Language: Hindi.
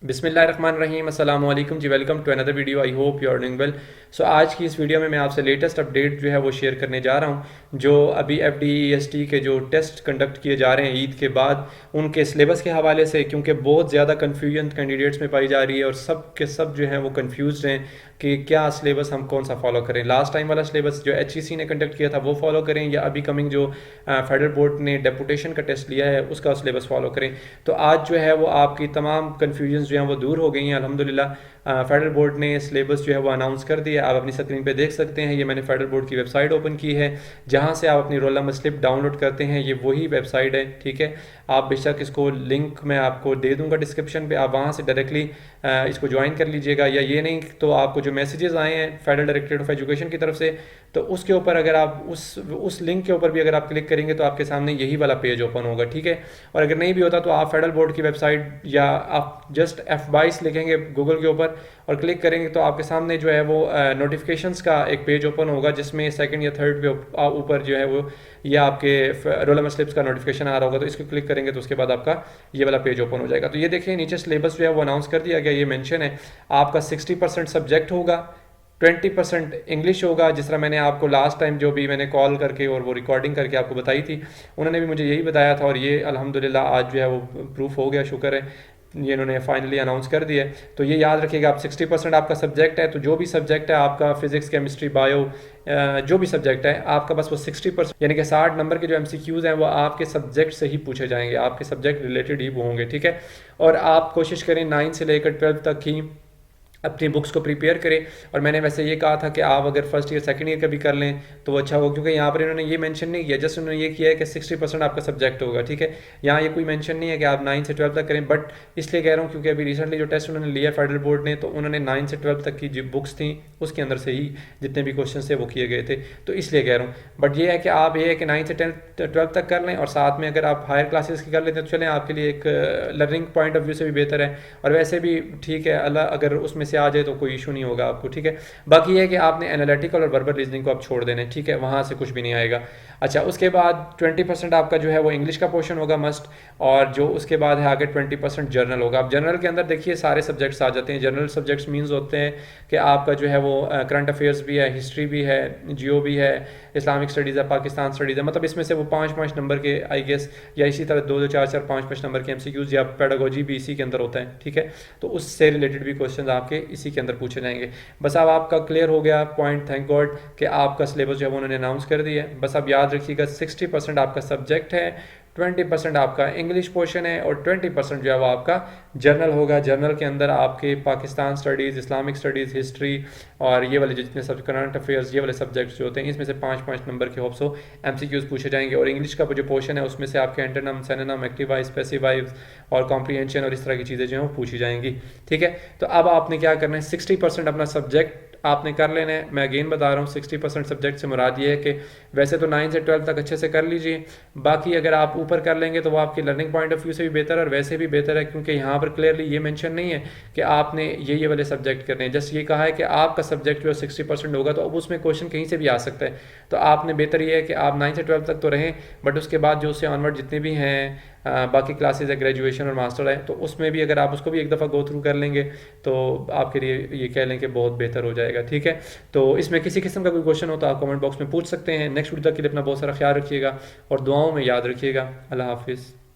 बिस्मिल्लाहिर्रहमानिर्रहीम अस्सलाम वालेकुम जी। Welcome to another video. I hope you are doing well. So आज की इस वीडियो में मैं आपसे लेटेस्ट अपडेट जो है वो शेयर करने जा रहा हूँ। जो अभी FDEST के जो टेस्ट कंडक्ट किए जा रहे हैं ईद के बाद, उनके सिलेबस के हवाले से, क्योंकि बहुत ज़्यादा कन्फ्यूजन कैंडिडेट्स में पाई जा रही है और सब के सब जो हैं वो कन्फ्यूज हैं कि क्या सिलेबस हम कौन सा फॉलो करें। लास्ट टाइम वाला सिलेबस जो HEC ने कंडक्ट किया था वो फॉलो करें या अभी कमिंग जो फेडरल बोर्ड ने डेपुटेशन का टेस्ट लिया है उसका सिलेबस फॉलो करें। तो आज जो है वो आपकी तमाम कन्फ्यूजन जो हैं वो दूर हो गई हैं अल्हम्दुलिल्लाह। फेडरल बोर्ड ने सिलेबस जो है वो अनाउंस कर दिया। आप अपनी स्क्रीन पे देख सकते हैं, ये मैंने फेडरल बोर्ड की वेबसाइट ओपन की है जहाँ से आप अपनी रोल नंबर स्लिप डाउनलोड करते हैं। ये वही वेबसाइट है, ठीक है। आप बेशक इसको लिंक मैं आपको दे दूंगा डिस्क्रिप्शन पे, आप वहाँ से डायरेक्टली इसको ज्वाइन कर लीजिएगा। या ये नहीं तो आपको जो मैसेजेस आए हैं फेडरल डायरेक्टरेट ऑफ एजुकेशन की तरफ से, तो उसके ऊपर अगर आप उस लिंक के ऊपर भी अगर आप क्लिक करेंगे तो आपके सामने यही वाला पेज ओपन होगा, ठीक है। और अगर नहीं भी होता तो आप फेडरल बोर्ड की वेबसाइट या आप जस्ट F22 लिखेंगे गूगल के ऊपर और क्लिक करेंगे तो आपके सामने जो है वो नोटिफिकेशंस का एक पेज ओपन होगा जिसमें सेकंड या थर्ड पे ऊपर जो है वो या आपके रोल नंबर स्लिप्स का नोटिफिकेशन आ रहा होगा। तो इसको क्लिक करेंगे तो उसके बाद आपका ये वाला पेज ओपन हो जाएगा। तो ये देखिए नीचे सिलेबस जो है वो अनाउंस कर दिया गया। ये मेंशन है आपका 60% सब्जेक्ट होगा, 20% इंग्लिश होगा। जिस तरह मैंने आपको लास्ट टाइम जो भी मैंने कॉल करके और वो रिकॉर्डिंग करके आपको बताई थी, उन्होंने भी मुझे यही बताया था और ये अल्हम्दुलिल्लाह आज जो है वो प्रूफ हो गया, शुक्र है। ये इन्होंने फाइनली अनाउंस कर दिया है। तो ये याद रखिएगा, आप 60% आपका सब्जेक्ट है तो जो भी सब्जेक्ट है आपका फिजिक्स केमिस्ट्री बायो जो भी सब्जेक्ट है आपका बस वो 60% यानी कि 60 नंबर के जो MCQs हैं वो आपके सब्जेक्ट से ही पूछे जाएंगे, आपके सब्जेक्ट रिलेटेड ही वो होंगे, ठीक है। और आप कोशिश करें 9 से लेकर 12 तक ही अपनी बुक्स को प्रिपेयर करें। और मैंने वैसे ये कहा था कि आप अगर फर्स्ट ईयर सेकंड ईयर का भी कर लें तो वो अच्छा होगा, क्योंकि यहाँ पर इन्होंने ये मेंशन नहीं किया, जस्ट उन्होंने ये किया है कि 60% आपका सब्जेक्ट होगा, ठीक है। यहाँ ये कोई मेंशन नहीं है कि आप 9 से 12 तक करें। बट इसलिए कह रहा हूँ क्योंकि अभी रिसेंटली जो टेस्ट उन्होंने लिया फेडरल बोर्ड ने, तो उन्होंने 9 से 12 तक की जो बुक्स थी उसके अंदर से ही जितने भी क्वेश्चन थे वो किए गए थे, तो इसलिए कह रहा हूँ। बट ये है कि आप ये है कि 9 से 12 तक कर लें और साथ में अगर आप हायर क्लासेस की कर लेते हैं तो चलें, आपके लिए एक लर्निंग पॉइंट ऑफ व्यू से भी बेहतर है। और वैसे भी ठीक है, अल्लाह अगर उसमें से आ जाए तो कोई इशू नहीं होगा आपको, ठीक है। बाकी ये है कि आपने एनालिटिकल और वर्बल रीजनिंग को आप छोड़ देना, ठीक है, वहां से कुछ भी नहीं आएगा। अच्छा, उसके बाद 20% आपका जो है वो इंग्लिश का पोर्शन होगा मस्ट, और जो उसके बाद है आगे 20% जर्नल होगा। अब जर्नल के अंदर देखिए सारे सब्जेक्ट्स आ जाते हैं। जर्नल सब्जेक्ट्स मीन्स होते हैं कि आपका जो है वो करंट अफेयर्स भी है, हिस्ट्री भी है, जियो भी है, इस्लामिक स्टडीज़ है, पाकिस्तान स्टडीज़ है। मतलब इसमें से वो 5-5 नंबर के आई गेस, या इसी तरह 2-2 4-4 5-5 नंबर के MCQs या पेडागोजी भी इसी के अंदर होता है, ठीक है। तो उससे रिलेटेड भी क्वेश्चन आपके इसी के अंदर पूछे जाएंगे। बस अब आपका क्लियर हो गया पॉइंट, थैंक गॉड कि आपका सिलेबस जो है उन्होंने अनाउंस कर दिया है। बस अब याद रखिएगा 60% आपका सब्जेक्ट है, 20% आपका इंग्लिश पोर्शन है और 20% जो है वो आपका जर्नल होगा। जर्नल के अंदर आपके Pakistan studies, Islamic studies, history और ये वाले जितने सब करंट अफेयर्स, ये वाले सब्जेक्ट्स जो होते हैं इसमें से 5-5 नंबर के होप्स हो MCQs पूछे जाएंगे। और इंग्लिश का जो पोर्शन है उसमें से आपके एंटोनिम, सिनोनिम, एक्टिवाइज, पैसिवाइज और कॉम्प्रीहेंशन और इस तरह की चीज़ें जो हैं वो पूछी जाएंगी, ठीक है। तो अब आपने क्या करना है, 60% अपना सब्जेक्ट आपने कर लेना है। मैं अगेन बता रहा हूँ 60% सब्जेक्ट से मुराद ये है कि वैसे तो 9 से 12 तक अच्छे से कर लीजिए, बाकी अगर आप ऊपर कर लेंगे तो वो आपकी लर्निंग पॉइंट ऑफ व्यू से भी बेहतर है और वैसे भी बेहतर है, क्योंकि यहाँ पर क्लियरली ये मेंशन नहीं है कि आपने ये वाले सब्जेक्ट करने हैं। जस्ट ये कहा है कि आपका सब्जेक्ट जो 60% होगा, तो अब उसमें क्वेश्चन कहीं से भी आ सकता है। तो आपने बेहतर ये है कि आप 9 से 12 तक तो रहें, बट उसके बाद जो उससे ऑनवर्ड जितने भी हैं बाकी क्लासेज है, ग्रेजुएशन और मास्टर है, तो उसमें भी अगर आप उसको भी एक दफ़ा गो थ्रू कर लेंगे तो आपके लिए ये कह लें कि बहुत बेहतर हो जाएगा, ठीक है। तो इसमें किसी किस्म का कोई क्वेश्चन हो तो आप कमेंट बॉक्स में पूछ सकते हैं। नेक्स्ट वीडियो तक के लिए अपना बहुत सारा ख्याल रखिएगा और दुआओं में याद रखिएगा। अल्लाह हाफिज़।